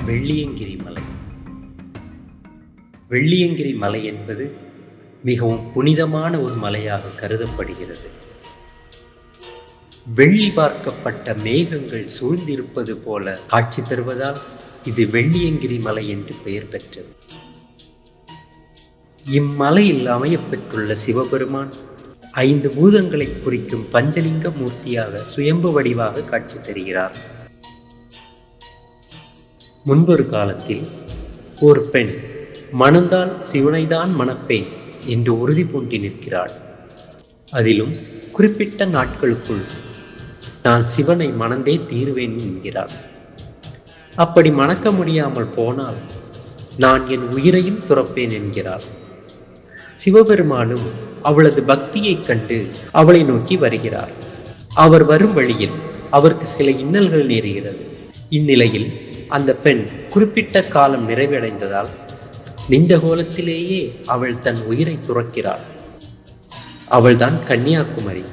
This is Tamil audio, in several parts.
வெள்ளியங்கிரி மலை. வெள்ளியங்கிரி மலை என்பது மிகவும் புனிதமான ஒரு மலையாக கருதப்படுகிறது. வெள்ளி பார்க்கப்பட்ட மேகங்கள் சூழ்ந்திருப்பது போல காட்சி தருவதால் இது வெள்ளியங்கிரி மலை என்று பெயர் பெற்றது. இம்மலையில் அமையப்பெற்றுள்ள சிவபெருமான் 5 பூதங்களை குறிக்கும் பஞ்சலிங்க மூர்த்தியாக சுயம்பு வடிவாக காட்சி தருகிறார். முன்பொரு காலத்தில் ஒரு பெண் மணந்தால் சிவனைதான் மணப்பேன் என்று உறுதி பூண்டி நிற்கிறாள். அதிலும் குறிப்பிட்ட நாட்களுக்குள் நான் சிவனை மணந்தே தீருவேன் என்கிறாள். அப்படி மணக்க முடியாமல் போனால் நான் என் உயிரையும் துறப்பேன் என்கிறாள். சிவபெருமானும் அவளது பக்தியைக் கண்டு அவளை நோக்கி வருகிறார். அவர் வரும் வழியில் அவருக்கு சில இன்னல்கள் நேருகிறது. இந்நிலையில் அந்த பெண் குறிப்பிட்ட காலம் நிறைவடைந்ததால் நின்ற கோலத்திலேயே அவள் தன் உயிரை துறக்கிறாள். அவள்தான் கன்னியாகுமரி.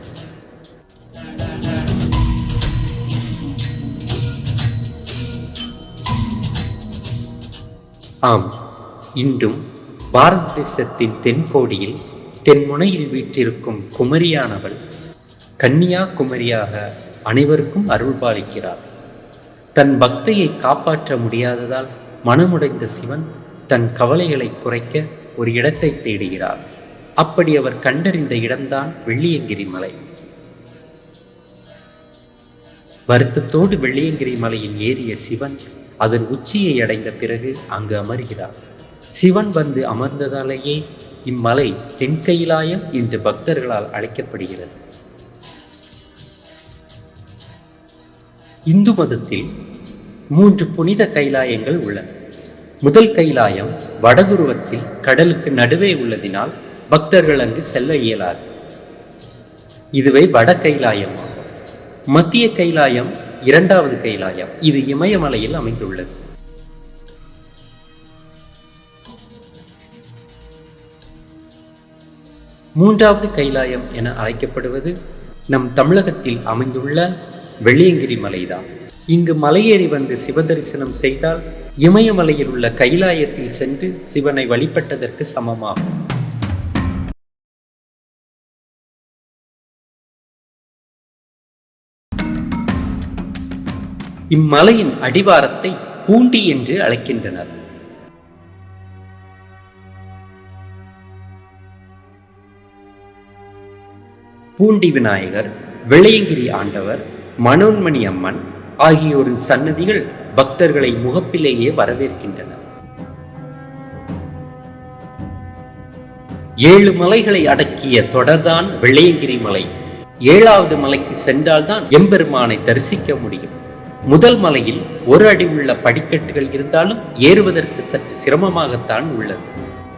ஆம், இன்றும் பாரத தேசத்தின் தென்கோடியில் தென்முனையில் வீற்றிருக்கும் குமரியானவள் கன்னியாகுமரியாக அனைவருக்கும் அருள் பாலிக்கிறார். தன் பக்தியை காப்பாற்ற முடியாததால் மனமுடைந்த சிவன் தன் கவலைகளை குறைக்க ஒரு இடத்தை தேடுகிறார். அப்படி அவர் கண்டறிந்த இடம்தான் வெள்ளியங்கிரி மலை. வருத்தத்தோடு வெள்ளியங்கிரி மலையில் ஏறிய சிவன் அதன் உச்சியை அடைந்த பிறகு அங்கு அமர்கிறார். சிவன் வந்து அமர்ந்ததாலேயே இம்மலை தென்கைலாயம் என்று பக்தர்களால் அழைக்கப்படுகிறது. இந்து மதத்தில் 3 புனித கைலாயங்கள் உள்ளன. முதல் கைலாயம் வடதுருவத்தில் கடலுக்கு நடுவே உள்ளதினால் பக்தர்கள் அங்கு செல்ல இயலாது. இதுவே வட கைலாயம் ஆகும். மத்திய கைலாயம் 2வது கைலாயம். இது இமயமலையில் அமைந்துள்ளது. மூன்றாவது கைலாயம் என அழைக்கப்படுவது நம் தமிழகத்தில் அமைந்துள்ள வெள்ளியங்கிரி மலைதான். இங்கு மலையேறி வந்து சிவதரிசனம் செய்தால் இமயமலையில் உள்ள கைலாயத்தில் சென்று சிவனை வழிபட்டதற்கு சமமாகும். இம்மலையின் அடிவாரத்தை பூண்டி என்று அழைக்கின்றனர். பூண்டி விநாயகர், வெள்ளியங்கிரி ஆண்டவர், மனோன்மணி அம்மன் ஆகியோரின் சன்னதிகள் பக்தர்களை முகப்பிலேயே வரவேற்கின்றன. 7 மலைகளை அடக்கிய தொடர்தான் வெள்ளியங்கிரி மலை. 7வது மலைக்கு சென்றால்தான் எம்பெருமானை தரிசிக்க முடியும். முதல் மலையில் 1 அடி உள்ள படிக்கட்டுகள் இருந்தாலும் ஏறுவதற்கு சற்று சிரமமாகத்தான் உள்ளது.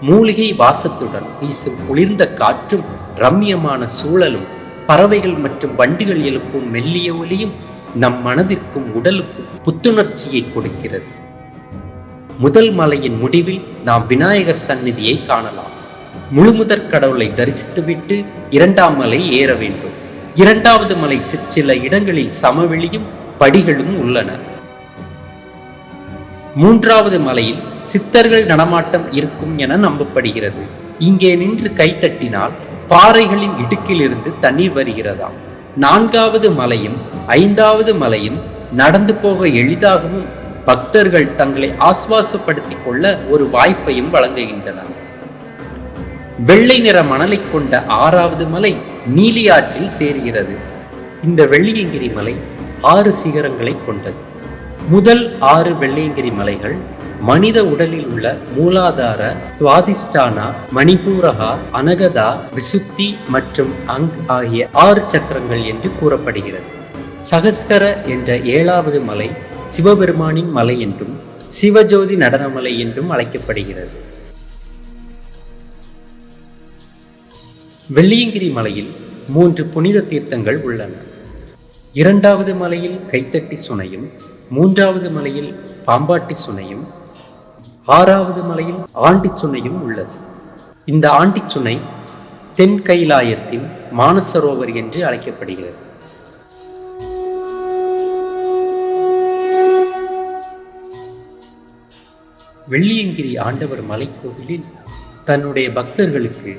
மூலிகை வாசத்துடன் வீசும் குளிர்ந்த காற்றும், ரம்யமான சூழலும், பறவைகள் மற்றும் வண்டுகள் எழுப்பும் மெல்லிய ஒலியும் நம் மனதிற்கும் உடலுக்கும் புத்துணர்ச்சியை கொடுக்கிறது. முதல் மலையின் முடிவில் நாம் விநாயகர் சந்நிதியை காணலாம். முழுமுதற் கடவுளை தரிசித்துவிட்டு 2ஆம் மலை ஏற வேண்டும். 2வது மலை சிற்சில இடங்களில் சமவெளியும் படிகளும் உள்ளன. 3வது மலையில் சித்தர்கள் நடமாட்டம் இருக்கும் என நம்பப்படுகிறது. இங்கே நின்று கைத்தட்டினால் பாறைகளின் இடுக்கிலிருந்து தண்ணீர் வருகிறதாம். 4வது மலையும் 5வது மலையும் நடந்து போக எளிதாகவும் பக்தர்கள் தங்களை ஆஸ்வாசப்படுத்திக் கொள்ள ஒரு வாய்ப்பையும் வழங்குகின்றன. வெள்ளை நிற மணலை கொண்ட 6வது மலை நீலியாற்றில் சேர்கிறது. இந்த வெள்ளியங்கிரி மலை 6 சிகரங்களை கொண்டது. முதல் 6 வெள்ளியங்கிரி மலைகள் மனித உடலில் உள்ள மூலாதார, சுவாதிஷ்டானா, மணிபூரகா, அனகதா, விசுத்தி மற்றும் அங் ஆகிய 6 சக்கரங்கள் என்று கூறப்படுகிறது. சகஸ்கர என்ற 7வது மலை சிவபெருமானின் மலை என்றும் சிவஜோதி நடனமலை என்றும் அழைக்கப்படுகிறது. வெள்ளியங்கிரி மலையில் 3 புனித தீர்த்தங்கள் உள்ளன. 2வது மலையில் கைத்தட்டி சுனையும், 3வது மலையில் பாம்பாட்டி சுனையும், 6வது மலையில் ஆண்டி சுனையும் உள்ளது. இந்த ஆண்டி சுனை தென் கைலாயத்தின் மானசரோவர் என்று அழைக்கப்படுகிறது. வெள்ளியங்கிரி ஆண்டவர் மலைக்கோவிலில் தன்னுடைய பக்தர்களுக்கு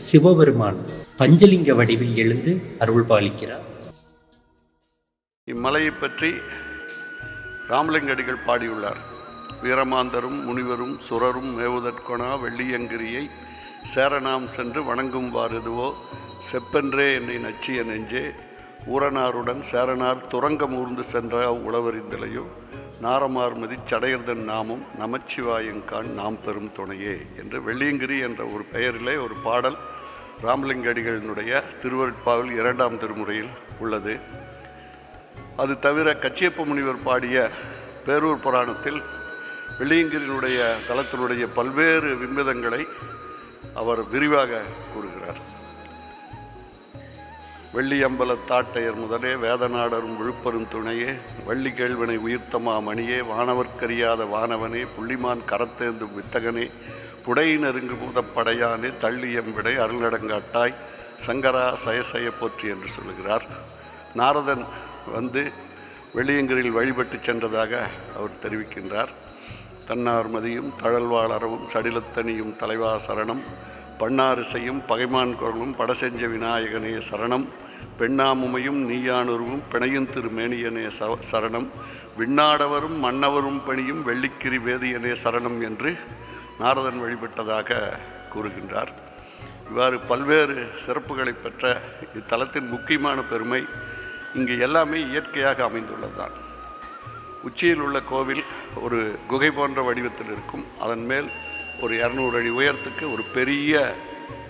சிவபெருமான் பஞ்சலிங்க வடிவில் எழுந்து அருள் பாலிக்கிறார். இம்மலையை பற்றி ராமலிங்கடிகள் பாடியுள்ளார். வீரமாந்தரும் முனிவரும் சுரரும் மேவுதற்கொணா வெள்ளியங்கிரியை சேரநாம் சென்று வணங்கும்வாறுதுவோ செப்பென்றே என்னை நச்சிய நெஞ்சே ஊரனாருடன் சேரனார் துரங்கம் ஊர்ந்து சென்ற உளவறிந்தலையோ நாரமார்மதி சடையர்தன் நாமும் நமச்சிவாயங்கான் நாம் பெரும் துணையே என்று வெள்ளியங்கிரி என்ற ஒரு பெயரிலே ஒரு பாடல் ராமலிங்கடிகளினுடைய திருவருட்பாவில் 2ஆம் திருமுறையில் உள்ளது. அது தவிர கச்சியப்ப முனிவர் பாடிய பேரூர் புராணத்தில் வெள்ளியங்கிரியினுடைய தலத்தினுடைய பல்வேறு விண்மிதங்களை அவர் விரிவாக கூறுகிறார். வெள்ளியம்பல தாட்டையர் முதலே வேதநாடரும் விழுப்பரும் துணையே வள்ளி கேள்வனை உயிர்த்தமா மணியே வானவர்க்கறியாத வானவனே புள்ளிமான் கரத்தேந்தும் வித்தகனே புடை நெருங்கு பூதப்படையானே தள்ளியம் விடை அருள்நடங்காட்டாய் சங்கரா சயசய போற்றி என்று சொல்லுகிறார். நாரதன் வந்து வெள்ளியங்கிரியில் வழிபட்டு சென்றதாக அவர் தெரிவிக்கின்றார். தன்னார்மதியும் தழல்வாளரவும் சடிலத்தனியும் தலைவா சரணம் பண்ணாரிசையும் பகைமான் குரலும் படசெஞ்ச விநாயகனே சரணம் பெண்ணாமுமையும் நீயானுருவும் பிணையும் திருமேனியனே சரணம் விண்ணாடவரும் மன்னவரும் பணியும் வெள்ளிக்கிரி வேதியனே சரணம் என்று நாரதன் வழிபட்டதாக கூறுகின்றார். இவ்வாறு பல்வேறு சிறப்புகளை பெற்ற இத்தலத்தின் முக்கியமான பெருமை இங்கு எல்லாமே இயற்கையாக அமைந்துள்ளதுதான். உச்சியில் உள்ள கோவில் ஒரு குகை போன்ற வடிவத்தில் இருக்கும். அதன் மேல் ஒரு 200 அடி உயரத்துக்கு ஒரு பெரிய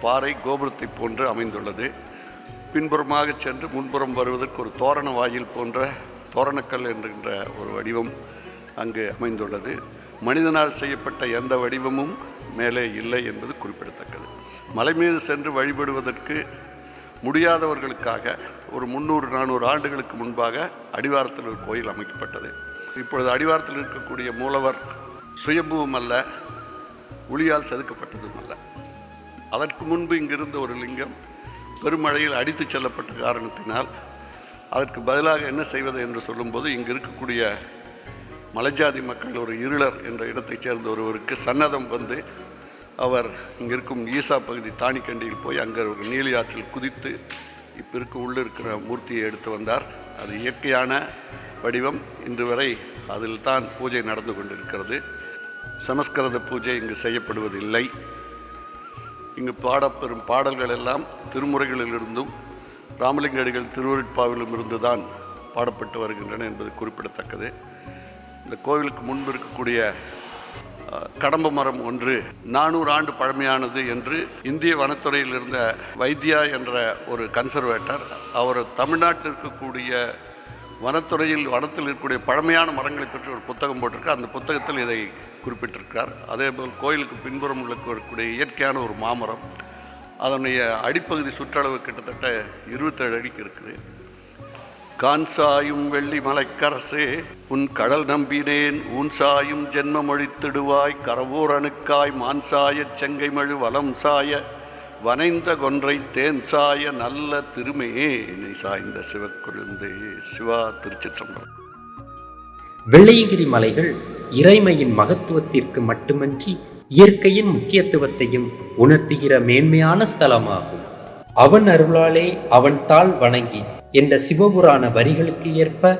பாறை கோபுரத்தை போன்று அமைந்துள்ளது. பின்புறமாக சென்று முன்புறம் வருவதற்கு ஒரு தோரண வாயில் போன்ற தோரணக்கல் என்கின்ற ஒரு வடிவம் அங்கு அமைந்துள்ளது. மனிதனால் செய்யப்பட்ட எந்த வடிவமும் மேலே இல்லை என்பது குறிப்பிடத்தக்கது. மலை மீது சென்று வழிபடுவதற்கு முடியாதவர்களுக்காக ஒரு 300-400 ஆண்டுகளுக்கு முன்பாக அடிவாரத்தில் ஒரு கோயில் அமைக்கப்பட்டது. இப்பொழுது அடிவாரத்தில் இருக்கக்கூடிய மூலவர் சுயம்புவும் அல்ல, உளியால் செதுக்கப்பட்டதும் அல்ல. அதற்கு முன்பு இங்கிருந்த ஒரு லிங்கம் பெருமழையில் அடித்து செல்லப்பட்ட காரணத்தினால் அதற்கு பதிலாக என்ன செய்வது என்று சொல்லும்போது இங்கு இருக்கக்கூடிய மலைஜாதி மக்கள் ஒரு இருளர் என்ற இடத்தைச் சேர்ந்த ஒருவருக்கு சன்னதம் வந்து அவர் இங்கே இருக்கும் ஈசா பகுதி தானிக்கண்டியில் போய் அங்கே ஒரு நீலி ஆற்றில் குதித்து இப்போ உள்ளிருக்கிற மூர்த்தியை எடுத்து வந்தார். அது இயற்கையான வடிவம். இன்று வரை அதில் தான் பூஜை நடந்து கொண்டிருக்கிறது. சமஸ்கிருத பூஜை இங்கு செய்யப்படுவதில்லை. இங்கு பாடப்பெறும் பாடல்கள் எல்லாம் திருமுறைகளிலிருந்தும் ராமலிங்கடிகள் திருவருட்பாவிலும் இருந்து தான் பாடப்பட்டு வருகின்றன என்பது குறிப்பிடத்தக்கது. இந்த கோவிலுக்கு முன்பு இருக்கக்கூடிய கடம்ப மரம் ஒன்று 400 ஆண்டு பழமையானது என்று இந்திய வனத்துறையில் இருந்த வைத்தியா என்ற ஒரு கன்சர்வேட்டர் அவர் தமிழ்நாட்டில் இருக்கக்கூடிய வனத்தில் இருக்கக்கூடிய பழமையான மரங்களை பற்றி ஒரு புத்தகம் போட்டிருக்கார். அந்த புத்தகத்தில் இதை குறிப்பிட்டிருக்கிறார். அதேபோல் கோயிலுக்கு பின்புறம் இருக்கக்கூடிய இயற்கையான ஒரு மாமரம், அதனுடைய அடிப்பகுதி சுற்றளவு கிட்டத்தட்ட 27 அடிக்கு இருக்குது. கான்சாயும் வெள்ளி மலைக்கரசே உன் கடல் நம்பினேன் ஊன்சாயும் ஜென்ம மொழித்திடுவாய் கரவூர் அணுக்காய் மான்சாய செங்கைமழு வலம் சாய வனைந்த கொன்றை தேன் சாய நல்ல திருமையே என்னை சாய்ந்த சிவக்கொழுந்தே. சிவா. திருச்சிற்றம்பலம். வெள்ளியங்கிரி மலைகள் இறைமையின் மகத்துவத்திற்கு மட்டுமன்றி இயற்கையின் முக்கியத்துவத்தையும் உணர்த்துகிற மேன்மையான ஸ்தலமாகும். அவன் அருளாலே அவன் தாள் வணங்கி என்ற சிவபுராண வரிகளுக்கு ஏற்ப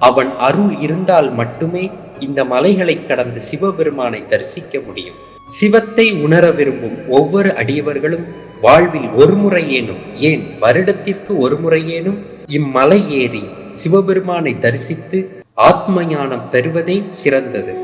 அவன் அருள் இருந்தால் மட்டுமே இந்த மலைகளை கடந்து சிவபெருமானை தரிசிக்க முடியும். சிவத்தை உணர விரும்பும் ஒவ்வொரு அடியவர்களும் வாழ்வில் ஒரு முறையேனும், ஏன் வருடத்திற்கு ஒரு முறையேனும் இம்மலை ஏறி சிவபெருமானை தரிசித்து ஆத்ம ஞானம் பெறுவதே சிறந்தது.